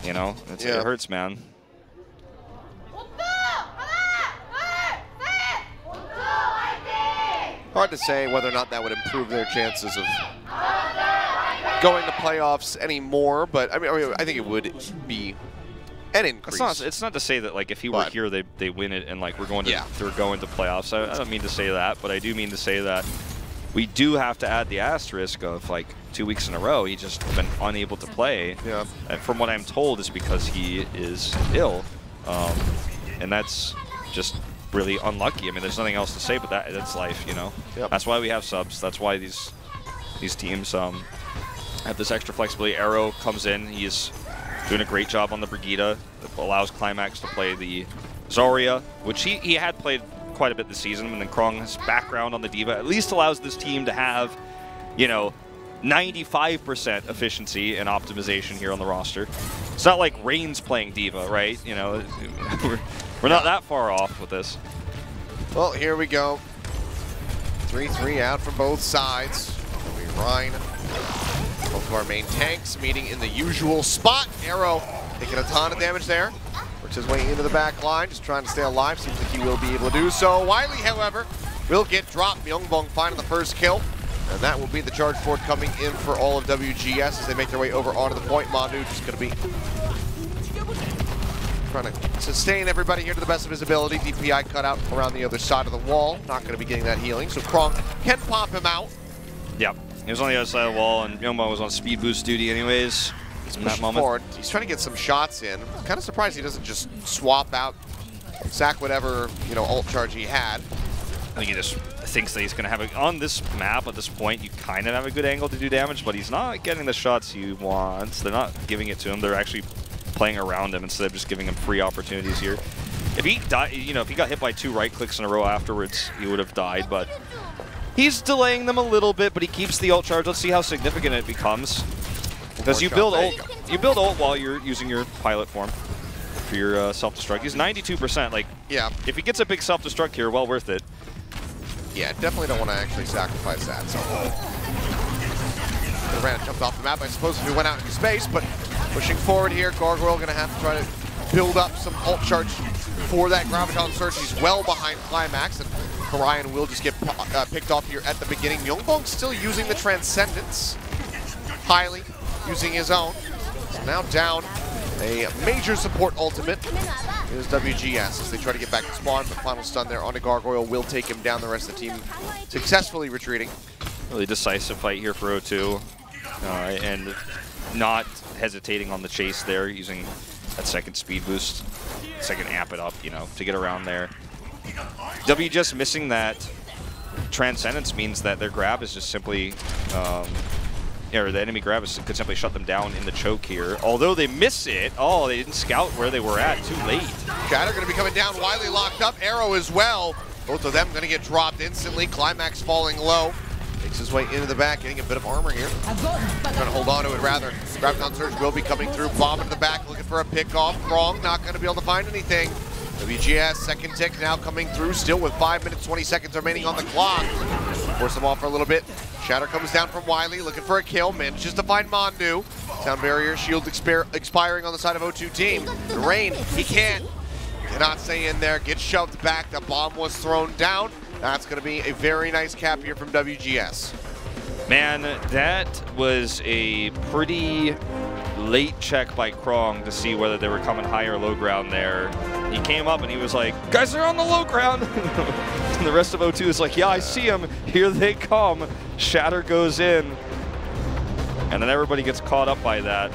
You know, it hurts, man. Hard to say whether or not that would improve their chances of going to playoffs anymore, but I mean, I think it would be an increase. It's not to say that like if he were here, they win it and like we're going to playoffs. I don't mean to say that, but I do mean to say that we do have to add the asterisk of like 2 weeks in a row he's just been unable to play. Yeah. And from what I'm told is because he is ill, and that's just really unlucky. I mean, there's nothing else to say but that's life, you know. Yep. That's why we have subs. That's why these teams have this extra flexibility. Arrow comes in. He's doing a great job on the Brigida. That allows Climax to play the Zarya, which he had played quite a bit this season, and then Krong's background on the D.Va at least allows this team to have, you know, 95% efficiency and optimization here on the roster. It's not like Rain's playing D.Va, right? You know, we're not that far off with this. Well, here we go. 3-3 out from both sides. Rhine, both of our main tanks meeting in the usual spot. Arrow taking a ton of damage there. Works his way into the back line, just trying to stay alive. Seems like he will be able to do so. Wiley, however, will get dropped. Myungbong finding the first kill. And that will be the charge forward coming in for all of WGS as they make their way over onto the point. Mandu just going to be trying to sustain everybody here to the best of his ability. DPI cut out around the other side of the wall. Not going to be getting that healing, so Krong can pop him out. Yep. He was on the other side of the wall, and Myungbong was on speed boost duty anyways. He's pushing forward. He's trying to get some shots in. I'm kind of surprised he doesn't just swap out, sack whatever, you know, ult charge he had. I think he just thinks that he's going to have it on this map. At this point, you kind of have a good angle to do damage, but he's not getting the shots he wants. They're not giving it to him. They're actually playing around him instead of just giving him free opportunities here. If he died, you know, if he got hit by 2 right clicks in a row afterwards, he would have died. But he's delaying them a little bit, but he keeps the ult charge. Let's see how significant it becomes. Because you build ult while you're using your pilot form for your self-destruct. He's 92%. Like, yeah, if he gets a big self-destruct here, well worth it. Yeah, definitely don't want to actually sacrifice that. So, Ran jumped off the map, I suppose, if he went out into space, but pushing forward here, Gargoyle going to have to try to build up some ult charge for that Graviton Surge. He's well behind Climax, and Orion will just get picked off here at the beginning. Myungbong still using the Transcendence, highly using his own. So now down a major support ultimate is WGS as they try to get back to spawn, but final stun there onto Gargoyle will take him down. The rest of the team successfully retreating. Really decisive fight here for O2, and not hesitating on the chase there, using that second speed boost, second amp it up, you know, to get around there. WGS missing that Transcendence means that their grab is just simply, or the enemy grab could simply shut them down in the choke here. Although they miss it, they didn't scout where they were at, too late. Shatter going to be coming down, Wiley locked up, Arrow as well. Both of them going to get dropped instantly, Climax falling low. Makes his way into the back, getting a bit of armor here. Trying to hold on to it rather. Graviton Surge will be coming through, bomb into the back, looking for a pick-off. Krong not going to be able to find anything. WGS, second tick now coming through, still with 5 minutes, 20 seconds remaining on the clock. Force them off for a little bit. Shatter comes down from Wiley, looking for a kill, manages to find Mandu. Sound barrier, shield expiring on the side of O2 team. The Rain, he cannot stay in there, gets shoved back, the bomb was thrown down. That's going to be a very nice cap here from WGS. Man, that was a pretty late check by Krong to see whether they were coming high or low ground there. He came up and he was like, guys, they're on the low ground. And the rest of O2 is like, yeah, I see them. Here they come. Shatter goes in. And then everybody gets caught up by that.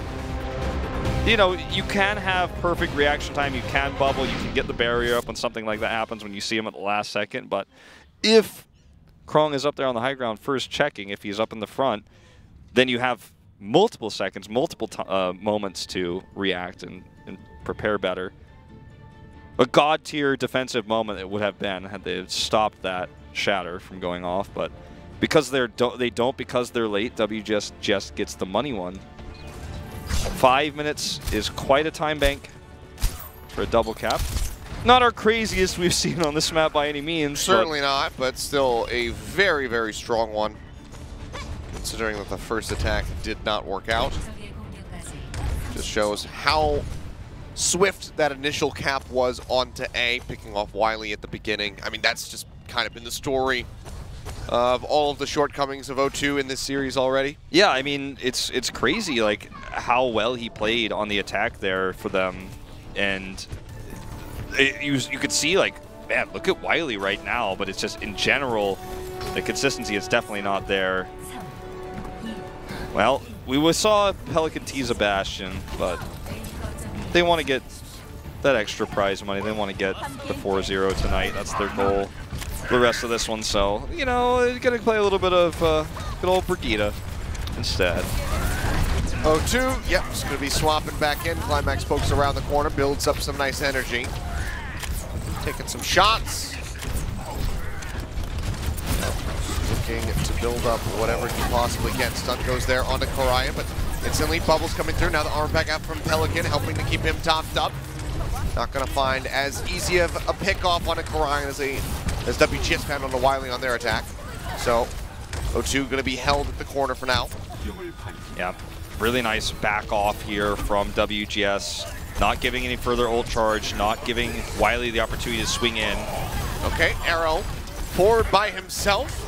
You know, you can have perfect reaction time. You can bubble. You can get the barrier up when something like that happens when you see him at the last second. But if Krong is up there on the high ground first checking, if he's up in the front, then you have multiple seconds, multiple moments to react and prepare better. A god-tier defensive moment it would have been had they stopped that Shatter from going off. But because they don't because they're late, WGS just gets the money one. 5 minutes is quite a time bank for a double cap. Not our craziest we've seen on this map by any means. Certainly not, but still a very, very strong one, considering that the first attack did not work out. Just shows how swift that initial cap was onto A, picking off Wiley at the beginning. I mean, that's just kind of been the story of all of the shortcomings of O2 in this series already. Yeah, I mean, it's crazy, like, how well he played on the attack there for them. And you could see, like, man, look at Wiley right now, but it's just, in general, the consistency is definitely not there. Well, we saw Pelican tease a Bastion, but they want to get that extra prize money. They want to get the 4-0 tonight. That's their goal for the rest of this one. So, you know, they're going to play a little bit of good old Brigida instead. O2, yep, just going to be swapping back in. Climax pokes around the corner, builds up some nice energy. Taking some shots. Looking to build up whatever he possibly can. Stun goes there onto Korian, but instantly bubbles coming through. Now the arm back out from Pelican, helping to keep him topped up. Not going to find as easy of a pick off on a Korian as WGS found on the Wiley on their attack. So O2 going to be held at the corner for now. Yeah, really nice back off here from WGS. Not giving any further ult charge, not giving Wiley the opportunity to swing in. Okay, Arrow forward by himself.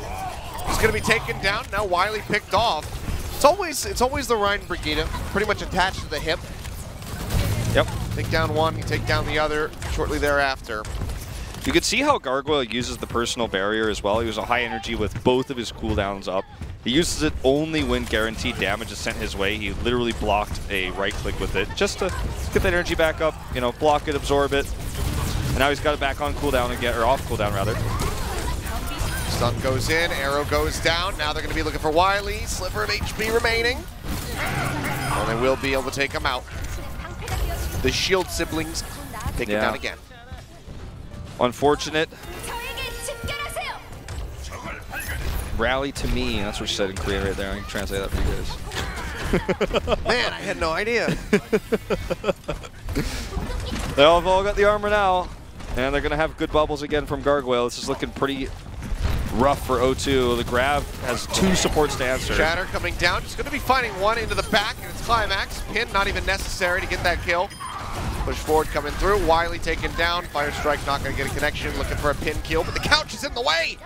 He's going to be taken down. Now Wiley picked off. It's always the Rhine Brigida, pretty much attached to the hip. Yep. Take down one, you take down the other shortly thereafter. You could see how Gargoyle uses the personal barrier as well. He was a high energy with both of his cooldowns up. He uses it only when guaranteed damage is sent his way. He literally blocked a right click with it just to get that energy back up, you know, block it, absorb it. And now he's got it back on cooldown again, or off cooldown rather. Stun goes in, arrow goes down. Now they're going to be looking for Wiley. Sliver of HP remaining. And they will be able to take him out. The Shield siblings take him down again. Unfortunate. Rally to me. That's what she said in Korean right there. I can translate that for you guys. Man, I had no idea. They've all got the armor now. And they're going to have good bubbles again from Gargoyle. This is looking pretty rough for O2. The grab has 2 supports to answer. Shatter coming down. Just going to be finding one into the back, and it's Climax. Pin not even necessary to get that kill. Push forward coming through. Wiley taken down. Fire Strike not going to get a connection. Looking for a pin kill, but the couch is in the way.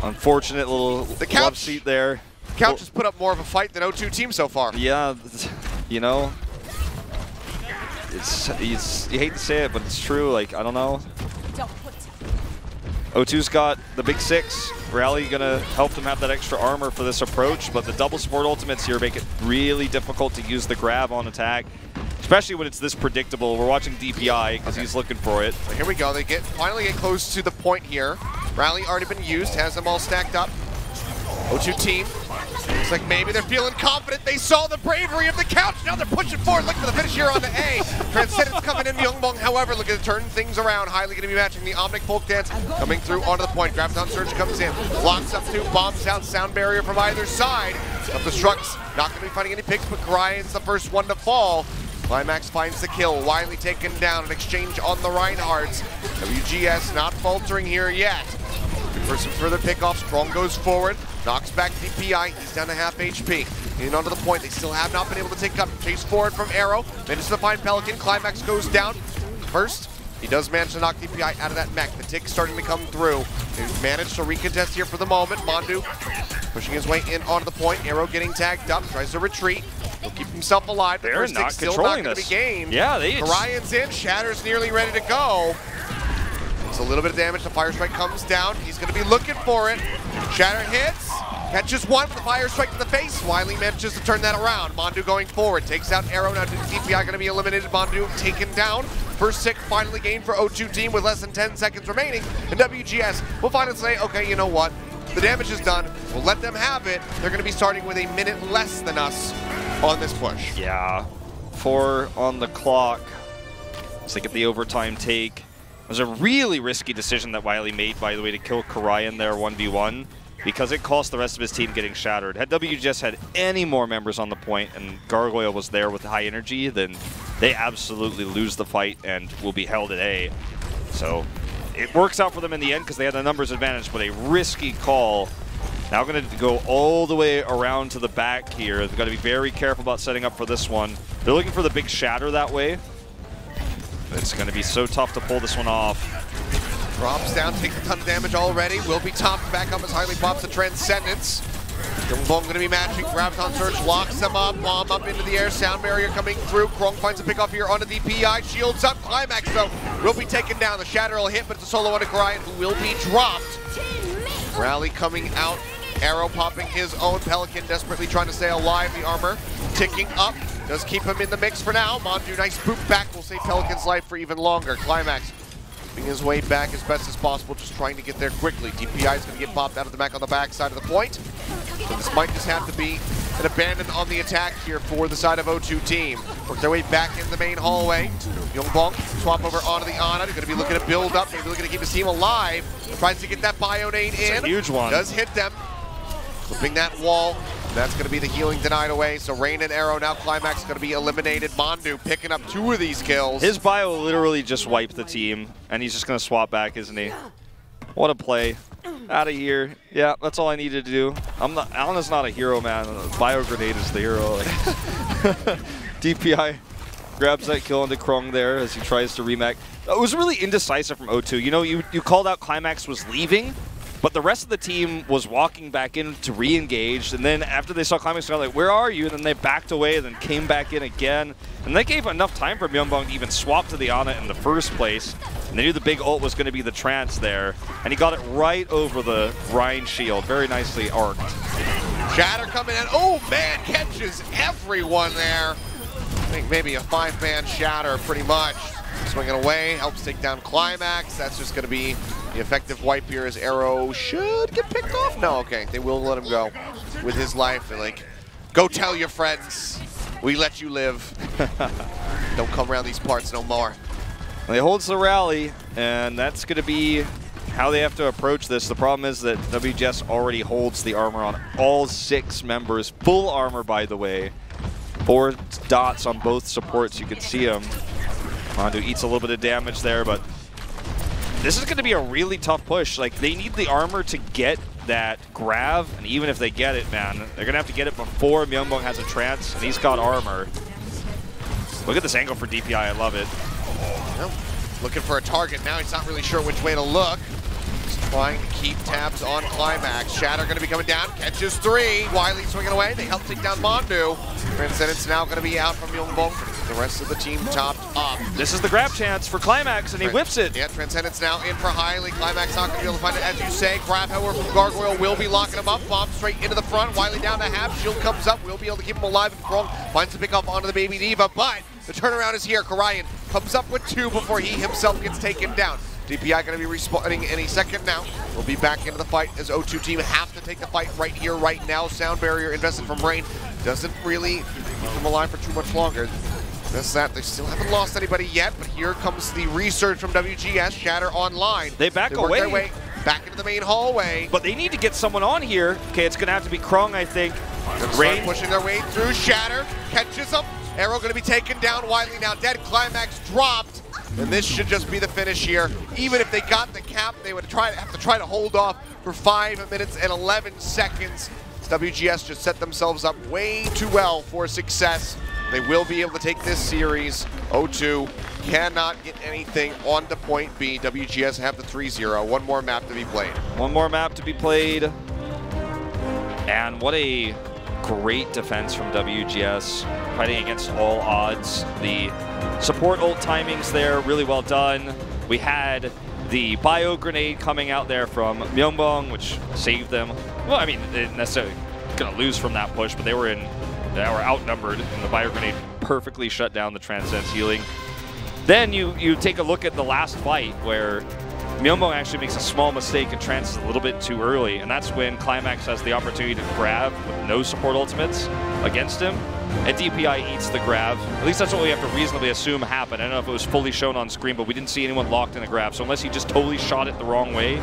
Unfortunate little love seat there. The couch has put up more of a fight than O2 team so far. Yeah, you know, you hate to say it, but it's true. Like, I don't know. O2's got the big 6. Rally gonna help them have that extra armor for this approach, but the double support ultimates here make it really difficult to use the grab on attack, especially when it's this predictable. We're watching DPI because he's looking for it. So here we go. They finally get close to the point here. Rally already been used, has them all stacked up. O2 team. Looks like maybe they're feeling confident. They saw the bravery of the couch. Now they're pushing forward. Look for the finish here on the A. Transcendence coming in. Youngbong, however, looking to turn things around. Highly going to be matching the Omnic Folk Dance. Coming through onto the point. Graviton Surge comes in. Locks up 2. Bombs out. Sound barrier from either side. Of the Strucks. Not going to be finding any picks, but Korian's the first one to fall. Climax finds the kill. Wiley taken down. An exchange on the Reinhardts. WGS not faltering here yet. For some further pickoff, Strong goes forward, knocks back DPI, he's down to half HP. In onto the point, they still have not been able to take up. Chase forward from Arrow, manages to find Pelican, Climax goes down. First, he does manage to knock DPI out of that mech. The tick starting to come through. He's managed to recontest here for the moment. Mondu pushing his way in onto the point. Arrow getting tagged up, tries to retreat. He'll keep himself alive. The They're first not tick still controlling not going to be gained. Yeah, Korian's in, Shatter's nearly ready to go. It's a little bit of damage. The Fire Strike comes down. He's going to be looking for it. Shatter hits. Catches one with the Fire Strike to the face. Wiley manages to turn that around. Mondu going forward. Takes out Arrow. Now DPI going to be eliminated. Mondu taken down. First tick finally gained for O2 team with less than 10 seconds remaining. And WGS will finally say, okay, you know what? The damage is done. We'll let them have it. They're going to be starting with a minute less than us on this push. Yeah. 4 on the clock. So they get the overtime take. It was a really risky decision that Wiley made, by the way, to kill Korian there 1v1, because it cost the rest of his team getting shattered. Had WGS had any more members on the point and Gargoyle was there with high energy, then they absolutely lose the fight and will be held at A. So it works out for them in the end because they had the numbers advantage, but a risky call Now going to go all the way around to the back here. They've got to be very careful about setting up for this one. They're looking for the big shatter that way. It's going to be so tough to pull this one off. Drops down, takes a ton of damage already. Will be topped back up as Highly pops the Transcendence. Bomb going to be matching. Graviton Surge locks them up. Bomb up into the air. Sound barrier coming through. Krong finds a pickoff here onto the PI. Shields up. Climax, though, will be taken down. The Shatter will hit, but it's a solo onto Orion, who will be dropped. Rally coming out. Arrow popping his own. Pelican desperately trying to stay alive. The armor ticking up. Does keep him in the mix for now. Mondu, nice boot back. Will save Pelican's life for even longer. Climax keeping his way back as best as possible, just trying to get there quickly. DPI is going to get popped out of the back on the back side of the point. So this might just have to be an abandon on the attack here for the side of O2 team. Work their way back in the main hallway. Yongbong swap over onto the Ana. They're going to be looking to build up, maybe looking to keep his team alive. Tries to get that Bionade in. It's a huge one. Does hit them. Clipping that wall. That's going to be the healing denied away. So Rain and Arrow, now Climax is going to be eliminated. Mondu picking up 2 of these kills. His bio literally just wiped the team, and he's just going to swap back, isn't he? What a play. Out of here. Yeah, that's all I needed to do. Ana's not a hero, man. Bio Grenade is the hero. Like, DPI grabs that kill into Krong there as he tries to remake. It was really indecisive from O2. You know, you called out Climax was leaving, but the rest of the team was walking back in to re-engage, and then after they saw Climax, they're like, where are you? And then they backed away and then came back in again. And they gave enough time for Myeongbong to even swap to the Ana in the first place. And they knew the big ult was going to be the trance there. And he got it right over the Rhine shield. Very nicely arced. Shatter coming in. Oh, man, catches everyone there. I think maybe a 5-man Shatter pretty much. Swinging away, helps take down Climax. That's just going to be the effective wipe here as Arrow should get picked off. No, okay, they will let him go with his life. They're like, go tell your friends, we let you live. Don't come around these parts no more. They holds the rally, and that's going to be how they have to approach this. The problem is that WGS already holds the armor on all 6 members. Full armor, by the way. 4 dots on both supports, you can see them. Mondu eats a little bit of damage there, but this is going to be a really tough push. Like, they need the armor to get that grab, and even if they get it, man, they're going to have to get it before Myeongbong has a trance, and he's got armor. Look at this angle for DPI, I love it. Well, looking for a target now, he's not really sure which way to look. He's trying to keep tabs on Climax. Shatter going to be coming down, catches 3. Wiley swinging away, they help take down Mondu. Transcendence now going to be out from Yongbong. The rest of the team topped up. This is the grab chance for Climax, and he whips it. Yeah, Transcendence now in for Highly. Climax not going to be able to find it, as you say. Grab, however, from Gargoyle will be locking him up. Bomb straight into the front. Wiley down to half. Shield comes up. We'll be able to keep him alive. And Krong finds the pick up onto the Baby Diva, but the turnaround is here. Karayan comes up with 2 before he himself gets taken down. DPI going to be respawning any second now. We'll be back into the fight as O2 team have to take the fight right here, right now. Sound barrier invested from Rain doesn't really keep them alive for too much longer. That's that. They still haven't lost anybody yet, but here comes the resurge from WGS. Shatter online. They back work away. Their way back into the main hallway. But they need to get someone on here. Okay, it's going to have to be Krong, I think. Rain pushing their way through. Shatter catches them. Arrow going to be taken down. Wiley now dead. Climax dropped. And this should just be the finish here. Even if they got the cap, they would have to try to hold off for 5 minutes and 11 seconds. WGS just set themselves up way too well for success. They will be able to take this series. O2 cannot get anything on to point B. WGS have the 3-0. One more map to be played. One more map to be played. And what a great defense from WGS, fighting against all odds. The support ult timings there, really well done. We had the bio grenade coming out there from Myeongbong, which saved them. Well, I mean, they didn't necessarily gonna lose from that push, but they were outnumbered, and the bio grenade perfectly shut down the Transcendence healing. Then you take a look at the last fight where Myeongbong actually makes a small mistake and trances a little bit too early, and that's when Climax has the opportunity to grab with no support ultimates against him, and DPI eats the grab. At least that's what we have to reasonably assume happened. I don't know if it was fully shown on screen, but we didn't see anyone locked in a grab, so unless he just totally shot it the wrong way,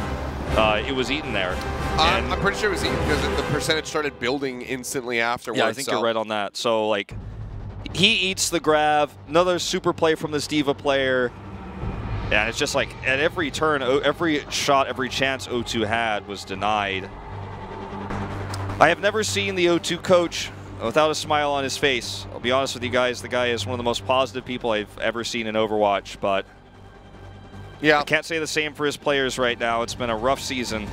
it was eaten there. I'm pretty sure it was eaten because the percentage started building instantly afterwards. Yeah, I think you're right on that. So, like, he eats the grab, another super play from this Diva player. Yeah, it's just like at every turn, every shot, every chance O2 had was denied. I have never seen the O2 coach without a smile on his face. I'll be honest with you guys, the guy is one of the most positive people I've ever seen in Overwatch, but yeah, I can't say the same for his players right now. It's been a rough season.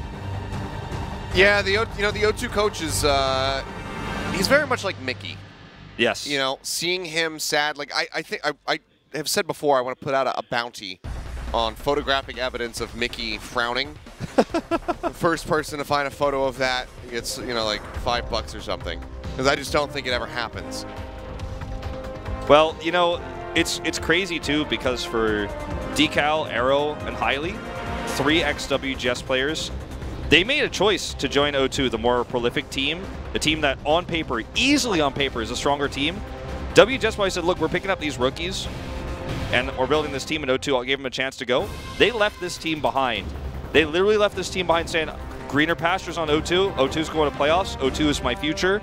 Yeah, the O2 coach is he's very much like Mickey. Yes. You know, seeing him sad, like I think I have said before, I want to put out a bounty on photographic evidence of Mickey frowning. The first person to find a photo of that gets, you know, like $5 or something. Because I just don't think it ever happens. Well, you know, it's crazy too, because for Decal, Arrow, and Hiley, 3 ex-WGS players, they made a choice to join O2, the more prolific team, the team that on paper, easily on paper, is a stronger team. WGS probably said, look, we're picking up these rookies, and we're building this team in O2. I'll give them a chance to go. They left this team behind. They literally left this team behind saying, greener pastures on O2. O2's going to playoffs. O2 is my future.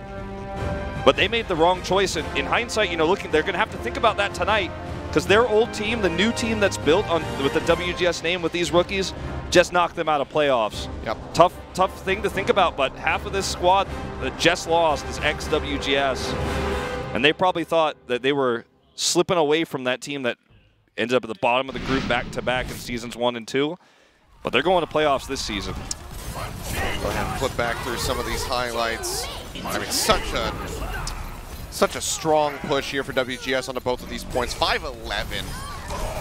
But they made the wrong choice. And in hindsight, you know, they're going to have to think about that tonight, because their old team, the new team that's built with the WGS name with these rookies, just knocked them out of playoffs. Yep. Tough thing to think about, but half of this squad that just lost is ex-WGS. And they probably thought that they were slipping away from that team that ended up at the bottom of the group back-to-back in seasons 1 and 2. But they're going to playoffs this season. Go ahead and flip back through some of these highlights. I mean, such a strong push here for WGS onto both of these points. 5-11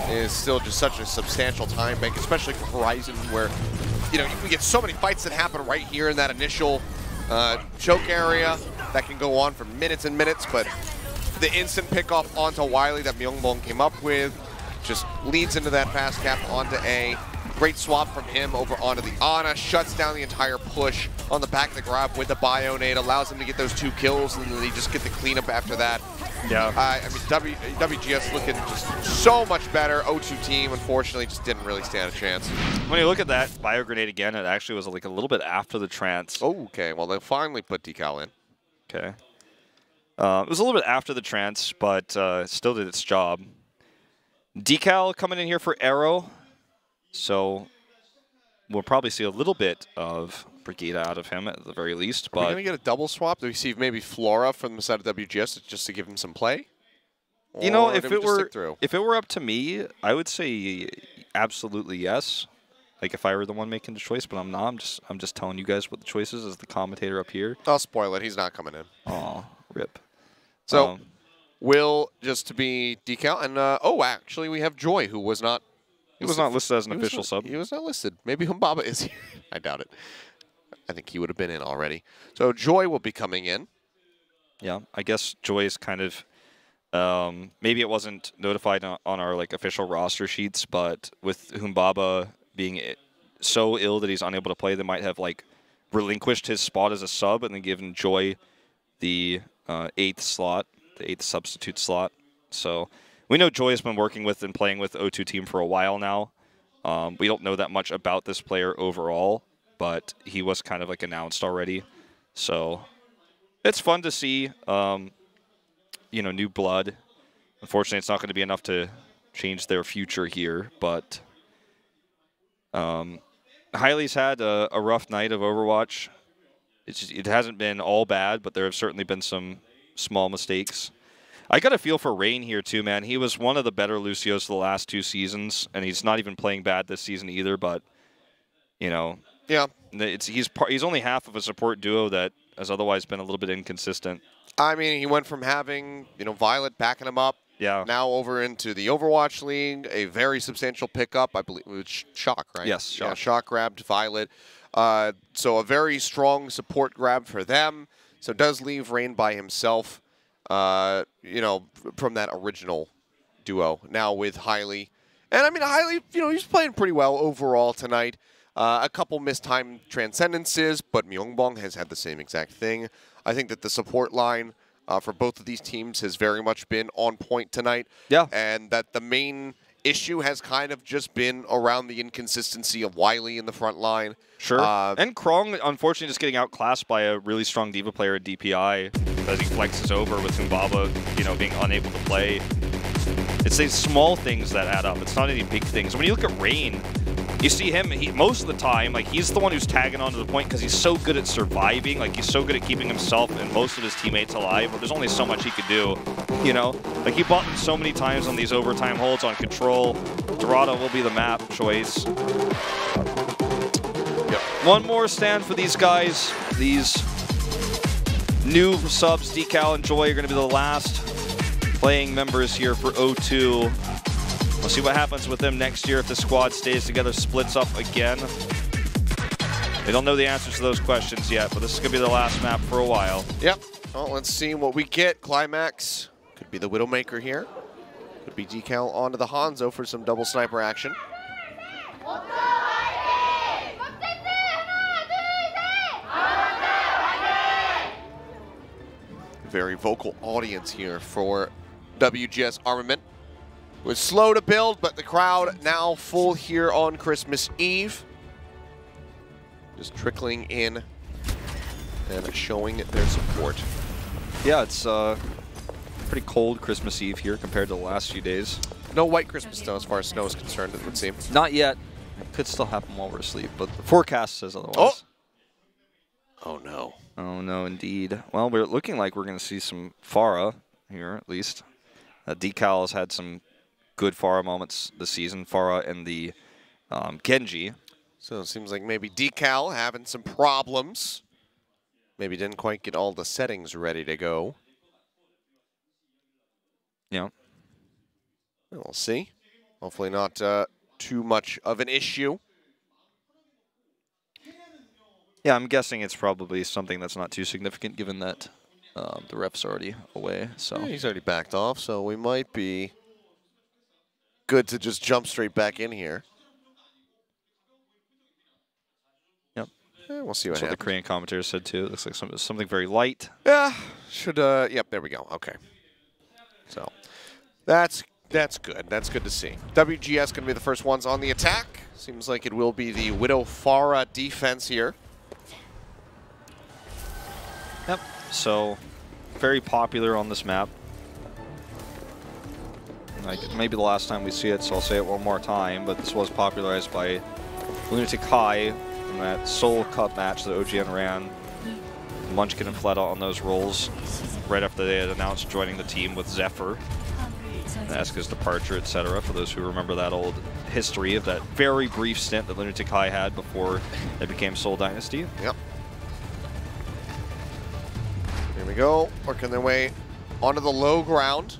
is still just such a substantial time bank, especially for Horizon, where, you know, we get so many fights that happen right here in that initial choke area that can go on for minutes and minutes, but the instant pickoff onto Wiley that Myungbong came up with just leads into that fast cap onto A. Great swap from him over onto the Ana, shuts down the entire push on the back of the grab with the Bionade, allows him to get those 2 kills, and then they just get the cleanup after that. Yeah. I mean, WGS looking just so much better. O2 team, unfortunately, just didn't really stand a chance. When you look at that Bio Grenade again, it actually was like a little bit after the trance. Oh, okay. Well, they finally put Decal in. Okay. It was a little bit after the trance, but still did its job. Decal coming in here for Arrow. So we'll probably see a little bit of Brigida out of him at the very least. But are we going to get a double swap? Do we see maybe Flora from the side of WGS just to give him some play? You know, if it were up to me, I would say absolutely yes. Like if I were the one making the choice, but I'm not. I'm just telling you guys what the choice is as the commentator up here. I'll spoil it. He's not coming in. Aw, rip. So will just to be Decal, and oh, actually we have Joy, who was not. He was not listed as an official sub. He was not listed. Maybe Humbaba is here. I doubt it. I think he would have been in already. So Joy will be coming in. Yeah, I guess Joy is kind of maybe it wasn't notified on our like official roster sheets, but with Humbaba being so ill that he's unable to play, they might have like relinquished his spot as a sub and then given Joy the 8th slot, the 8th substitute slot. So we know Joy has been working with and playing with O2 team for a while now. We don't know that much about this player overall, but he was kind of like announced already. So it's fun to see, you know, new blood. Unfortunately, it's not going to be enough to change their future here, but Hiley's had a rough night of Overwatch. It hasn't been all bad, but there have certainly been some small mistakes. I got a feel for Rain here too, man. He was one of the better Lucios the last 2 seasons, and he's not even playing bad this season either. But you know, yeah, he's only half of a support duo that has otherwise been a little bit inconsistent. I mean, he went from having, you know, Violet backing him up, now over into the Overwatch League, a very substantial pickup. I believe it was Shock, right? Yes, Shock. Yeah, Shock grabbed Violet. So a very strong support grab for them. So it does leave Rain by himself. You know, from that original duo, now with Hiley. And I mean, Hiley, you know, he's playing pretty well overall tonight. A couple mistimed transcendences, but Myungbong has had the same exact thing. I think that the support line for both of these teams has very much been on point tonight. Yeah. And that the main issue has kind of just been around the inconsistency of Wiley in the front line. Sure. And Krong, unfortunately, just getting outclassed by a really strong Diva player at DPI as he flexes over with Humbaba, you know, being unable to play. It's these small things that add up. It's not any big things. When you look at Rain, You see him, most of the time, like, he's the one who's tagging onto the point because he's so good at surviving. Like, he's so good at keeping himself and most of his teammates alive, but there's only so much he could do, you know? Like, he bought them so many times on these overtime holds on control. Dorado will be the map choice. Yep. One more stand for these guys. These new subs, Decal and Joy, are going to be the last playing members here for O2. We'll see what happens with them next year if the squad stays together, splits up again. We don't know the answers to those questions yet, but this is going to be the last map for a while. Yep. Well, let's see what we get. Climax could be the Widowmaker here. Could be Decal onto the Hanzo for some double sniper action. Very vocal audience here for WGS Armament. It was slow to build, but the crowd now full here on Christmas Eve. Just trickling in and showing their support. Yeah, it's pretty cold Christmas Eve here compared to the last few days. No white Christmas though, as far as snow is concerned, it would seem. Not yet. It could still happen while we're asleep, but the forecast says otherwise. Oh no. Oh no, indeed. Well, we're looking like we're going to see some Pharah here, at least. Decal has had some good Pharah moments this season, Pharah and the Genji. So it seems like maybe Decal having some problems. Maybe didn't quite get all the settings ready to go. Yeah. We'll see. Hopefully not too much of an issue. Yeah, I'm guessing it's probably something that's not too significant given that the ref's already away. So yeah, he's already backed off, so we might be good to just jump straight back in here. Yep. Yeah, we'll see what happens. The Korean commentators said too. It looks like something very light. Yeah, should, yep, there we go. Okay. So that's good. That's good to see. WGS going to be the first ones on the attack. Seems like it will be the Widow Pharah defense here. Yep. So very popular on this map. Like, maybe the last time we see it, so I'll say it one more time, but this was popularized by Lunatic High in that Seoul Cup match that OGN ran. Munchkin and Fleta on those roles right after they had announced joining the team with Zephyr. And Eska's departure, etc. For those who remember that old history of that very brief stint that Lunatic High had before they became Seoul Dynasty. Yep. Here we go, working their way onto the low ground.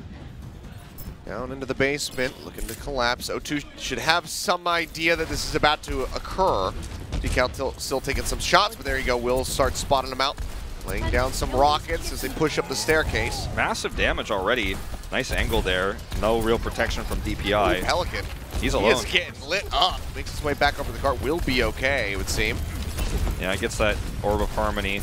Down into the basement, looking to collapse. O2 should have some idea that this is about to occur. Decal still taking some shots, but there you go. Will start spotting them out. Laying down some rockets as they push up the staircase. Massive damage already. Nice angle there. No real protection from DPI. Ooh, Pelican. He's alone. He is getting lit up. Makes his way back over the cart. Will be okay, it would seem. Yeah, gets that Orb of Harmony.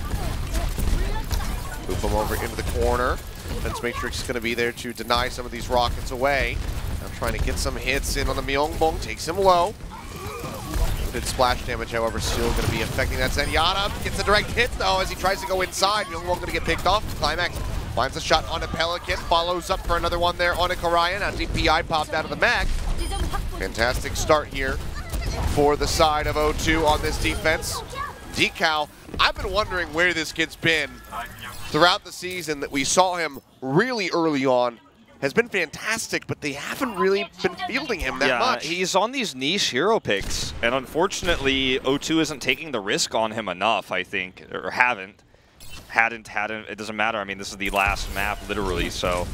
Move him over into the corner. Defense Matrix is going to be there to deny some of these rockets away. Now trying to get some hits in on the Myeongbong. Takes him low. Good splash damage, however, still going to be affecting that Zenyatta. Gets a direct hit, though, as he tries to go inside. Myeongbong going to get picked off. Climax finds a shot on a Pelican. Follows up for another one there on a Karayan. Now DPI popped out of the mag. Fantastic start here for the side of O2 on this defense. Decal, I've been wondering where this kid's been throughout the season. That we saw him really early on. Has been fantastic, but they haven't really been fielding him that much. Yeah, he's on these niche hero picks, and unfortunately, O2 isn't taking the risk on him enough, I think, or hadn't. It doesn't matter. I mean, this is the last map, literally, so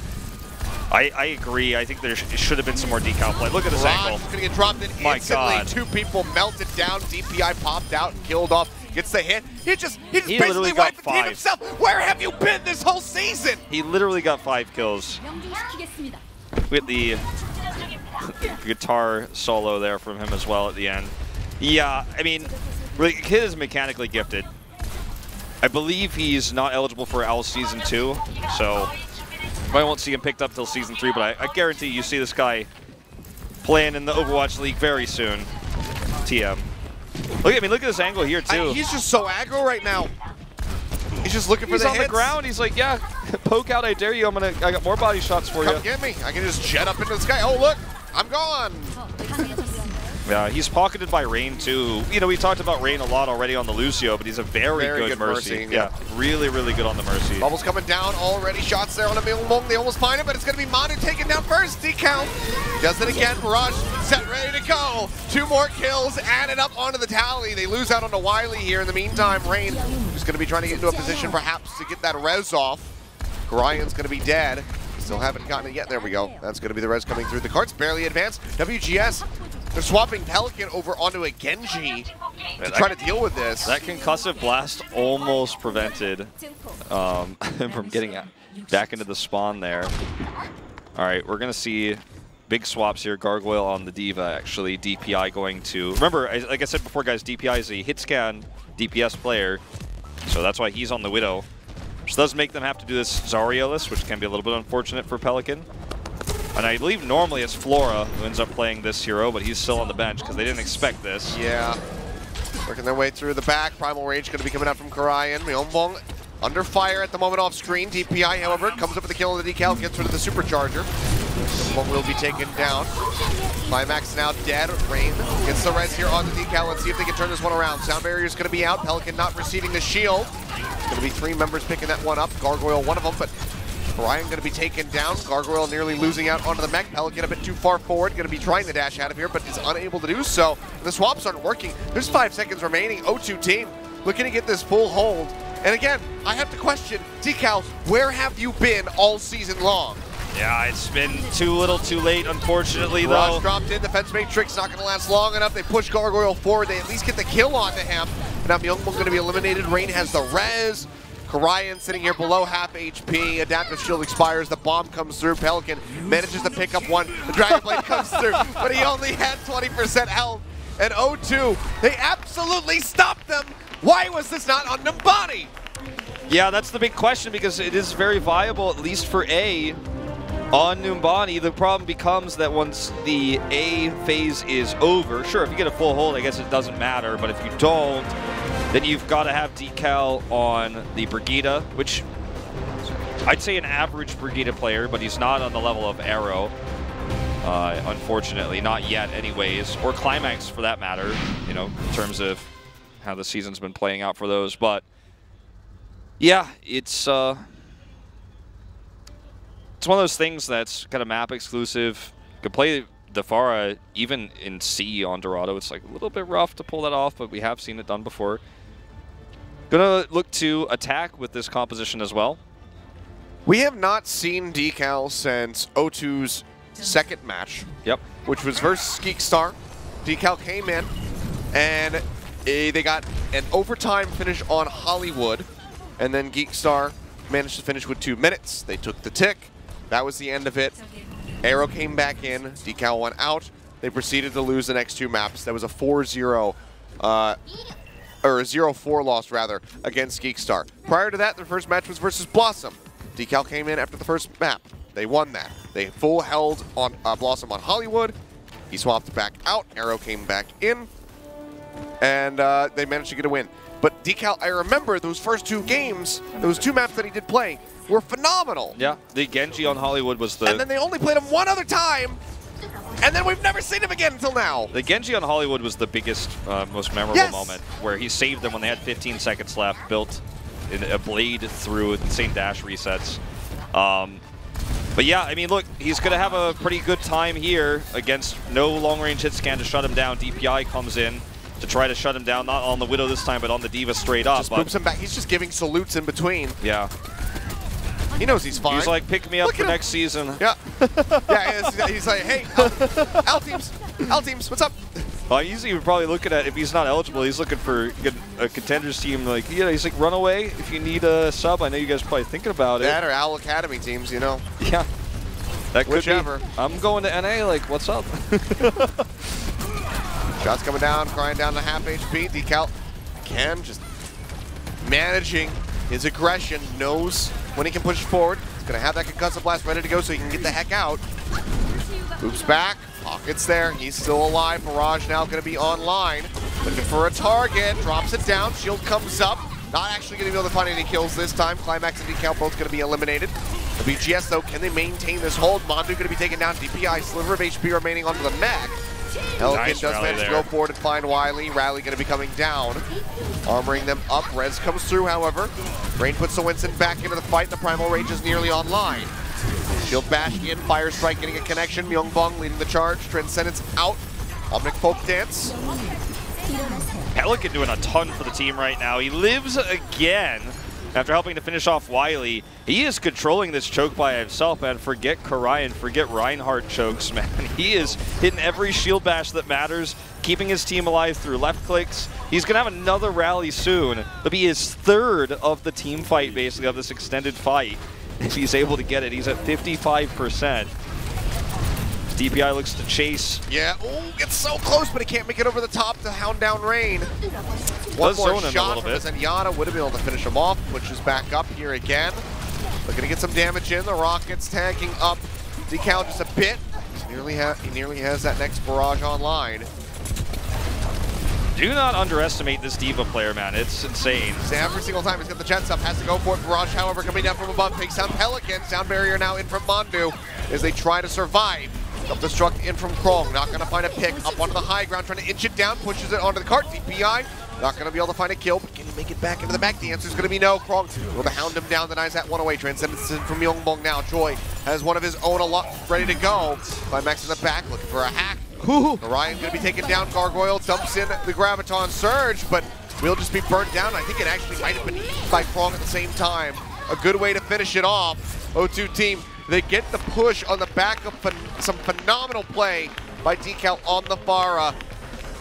I agree. I think there should have been some more Decal play. Look at this angle. He's going to get dropped in My instantly. God. Two people melted down. DPI popped out and killed off. Gets the hit. He basically wiped the team himself. Where have you been this whole season? He literally got 5 kills. With the guitar solo there from him as well at the end. Yeah, I mean, the kid is mechanically gifted. I believe he's not eligible for OWL Season 2, so I won't see him picked up till Season 3, but I guarantee you see this guy playing in the Overwatch League very soon. TM. Look at this angle here too. He's just so aggro right now. He's just looking for the hits. He's on the ground. He's like, yeah, poke out, I dare you. I got more body shots for you. Come get me. I can just jet up into the sky. Oh, look, I'm gone. Yeah, he's pocketed by Rain too. You know, we talked about Rain a lot already on the Lucio, but he's a very good Mercy. Yeah, really, really good on the Mercy. Bubbles coming down already. Shots there on a Myungmong. They almost find it, but it's going to be Manu taken down first. Decal does it again. Rush, set, ready to go. 2 more kills added up onto the tally. They lose out onto Wiley here. In the meantime, Rain is going to be trying to get into a position perhaps to get that res off. Ryan's going to be dead. Still haven't gotten it yet. There we go. That's going to be the res coming through. The cart's barely advanced. WGS, they're swapping Pelican over onto a Genji to try to deal with this. That concussive blast almost prevented from getting back into the spawn there. All right, we're going to see big swaps here. Gargoyle on the D.Va, actually. DPI going to... Remember, like I said before, guys, DPI is a hit scan DPS player, so that's why he's on the Widow. Which does make them have to do this Zarya-less, which can be a little bit unfortunate for Pelican. And I believe normally it's Flora who ends up playing this hero, but he's still on the bench because they didn't expect this. Yeah. Working their way through the back. Primal Rage going to be coming out from Karayan. Myungmong under fire at the moment off screen. DPI, however, comes up with a kill on the decal, gets rid of the supercharger. Myungmong will be taken down. Climax now dead. Rain gets the res here on the decal. Let's see if they can turn this one around. Sound barrier is going to be out. Pelican not receiving the shield. It's going to be 3 members picking that one up. Gargoyle, one of them, but Ryan going to be taken down. Gargoyle nearly losing out onto the mech. Pelican a bit too far forward. Going to be trying to dash out of here, but is unable to do so. The swaps aren't working. There's 5 seconds remaining. O2 team looking to get this full hold. And again, I have to question, Decal, where have you been all season long? Yeah, it's been too little too late, unfortunately, Rush though. dropped in. Defense Matrix not going to last long enough. They push Gargoyle forward. They at least get the kill onto him. And now Myungmong going to be eliminated. Rain has the res. Karayan sitting here below half HP. Adaptive Shield expires. The bomb comes through. Pelican manages to pick up one. The Dragon Blade comes through, but he only had 20% health. And O2, they absolutely stopped them. Why was this not on Numbani? Yeah, that's the big question because it is very viable, at least for A, on Numbani. The problem becomes that once the A phase is over, sure, if you get a full hold, I guess it doesn't matter, but if you don't, then you've got to have decal on the Brigitte, which I'd say an average Brigitte player, but he's not on the level of Arrow, unfortunately, not yet anyways, or Climax for that matter, you know, in terms of how the season's been playing out for those, but yeah, it's one of those things that's kind of map exclusive. You can play Defara even in C on Dorado. It's like a little bit rough to pull that off, but we have seen it done before. Gonna look to attack with this composition as well. We have not seen Decal since O2's second match. Yep. Which was versus Geekstar. Decal came in and they got an overtime finish on Hollywood, and then Geekstar managed to finish with 2 minutes. They took the tick. That was the end of it. Arrow came back in. Decal went out. They proceeded to lose the next 2 maps. That was a 4-0, or a 0-4 loss, rather, against Geekstar. Prior to that, their first match was versus Blossom. Decal came in after the first map. They won that. They full held on Blossom on Hollywood. He swapped back out. Arrow came back in. And they managed to get a win. But Decal, I remember those first 2 games, those 2 maps that he did play, were phenomenal. Yeah, the Genji on Hollywood was the... And then they only played him 1 other time, and then we've never seen him again until now. The Genji on Hollywood was the biggest, most memorable moment, where he saved them when they had 15 seconds left, built in a blade through insane dash resets. But yeah, I mean, look, he's going to have a pretty good time here against no long-range hit scan to shut him down. DPI comes in to try to shut him down, not on the Widow this time, but on the D.Va straight up. Just boops him back. He's just giving salutes in between. Yeah. He knows he's fine. He's like, pick me up for next season. Yeah. Yeah, he's like, hey, L teams, what's up? Well, usually you're probably looking at, if he's not eligible, he's looking for a Contenders team. Like, yeah, he's like, run away if you need a sub. I know you guys are probably thinking about it. That or Owl Academy teams, you know. Yeah. That could Whichever. be. I'm going to NA, like, what's up? Shots coming down, crying down to half HP. Decal, again, just managing his aggression, knows when he can push forward. He's going to have that concussive blast ready to go so he can get the heck out. Moves back, pockets there, he's still alive. Mirage now going to be online. Looking for a target, drops it down, shield comes up. Not actually going to be able to find any kills this time. Climax and Decal both going to be eliminated. WGS though, can they maintain this hold? Mondu going to be taken down, DPI, sliver of HP remaining onto the mech. Pelican Nice does rally manage to there. go forward and find Wiley. Rally going to be coming down. Armoring them up. Rez comes through, however. Rain puts the Winston back into the fight. The Primal Rage is nearly online. Shield bash in. Fire Strike getting a connection. Myungbong leading the charge. Transcendence out. Omnic Folk Dance. Pelican doing a ton for the team right now. He lives again after helping to finish off Wiley. He is controlling this choke by himself, man. Forget Karayan, forget Reinhardt chokes, man. He is hitting every shield bash that matters, keeping his team alive through left clicks. He's going to have another rally soon. It'll be his third of the team fight, basically, of this extended fight. If he's able to get it, he's at 55%. DPI looks to chase. Yeah, oh, gets so close, but he can't make it over the top to hound down Rain. One more shot from Zenyatta would have been able to finish him off. Pushes back up here again. Looking to get some damage in. The Rockets tagging up Decal just a bit. He nearly has that next barrage online. Do not underestimate this D.Va player, man. It's insane. Every single time he's got the jets up, has to go for it. Barrage, however, coming down from above, takes down Pelican. Sound barrier now in from Mondu as they try to survive. Self-destruct in from Krong, not going to find a pick. Up onto the high ground, trying to inch it down, pushes it onto the cart. DPI, not going to be able to find a kill, but can he make it back into the back? The answer is going to be no. Krong will hound him down, denies that one away. Transcendence in from Myungbong now. Joy has one of his own ready to go. Climax in the back, looking for a hack. Orion going to be taken down. Gargoyle dumps in the Graviton Surge, but will just be burnt down. I think it actually might have been eaten by Krong at the same time. A good way to finish it off. O2 team, they get the push on the back of some phenomenal play by Decal on the Pharah.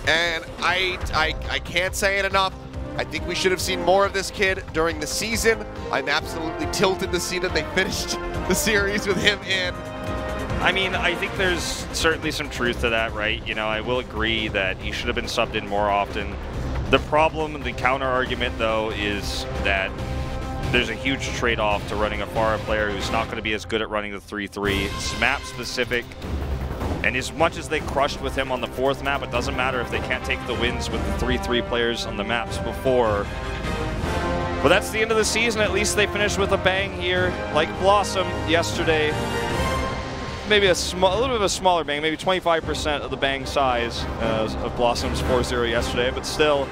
And I can't say it enough. I think we should have seen more of this kid during the season. I'm absolutely tilted to see that they finished the series with him in. I mean, I think there's certainly some truth to that, right? You know, I will agree that he should have been subbed in more often. The problem, the counter argument, though, is that there's a huge trade-off to running a Pharah player who's not going to be as good at running the 3-3. It's map-specific, and as much as they crushed with him on the 4th map, it doesn't matter if they can't take the wins with the 3-3 players on the maps before. But that's the end of the season. At least they finished with a bang here, like Blossom yesterday. Maybe a little bit of a smaller bang, maybe 25% of the bang size of Blossom's 4-0 yesterday, but still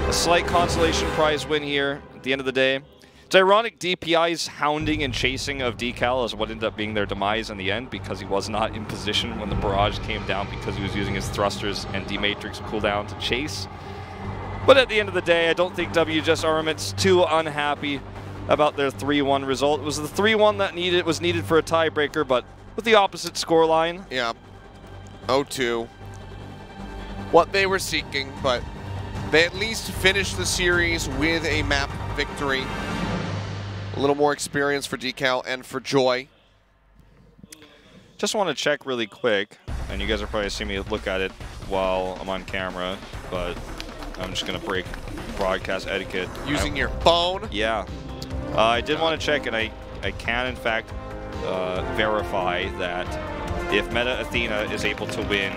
a slight consolation prize win here at the end of the day. It's ironic DPI's hounding and chasing of Decal is what ended up being their demise in the end, because he was not in position when the barrage came down because he was using his thrusters and D-Matrix cooldown to chase. But at the end of the day, I don't think WGS Armament's too unhappy about their 3-1 result. It was the 3-1 that was needed for a tiebreaker, but with the opposite scoreline. Yeah, 0-2. What they were seeking, but they at least finished the series with a map victory. A little more experience for Decal and for Joy. Just want to check really quick, and you guys are probably seeing me look at it while I'm on camera, but I'm just going to break broadcast etiquette. Using your phone? Yeah. I did want to check, and I can, in fact, verify that if Meta Athena is able to win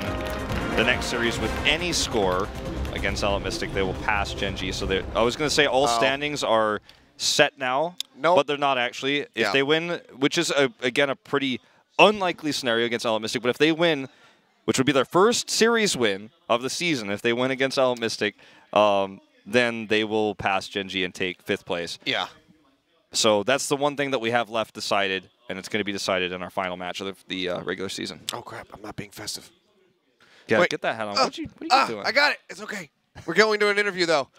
the next series with any score against Element Mystic, they will pass Gen G. So I was going to say all standings are set now, but they're not actually. If they win, which is, again, a pretty unlikely scenario against Element Mystic, but if they win, which would be their first series win of the season, if they win against Element Mystic, then they will pass Gen G and take 5th place. Yeah. So that's the one thing that we have left decided, and it's going to be decided in our final match of the regular season. Oh, crap. I'm not being festive. Yeah, wait, get that hat on. What are you doing? I got it. It's okay. We're going to an interview, though.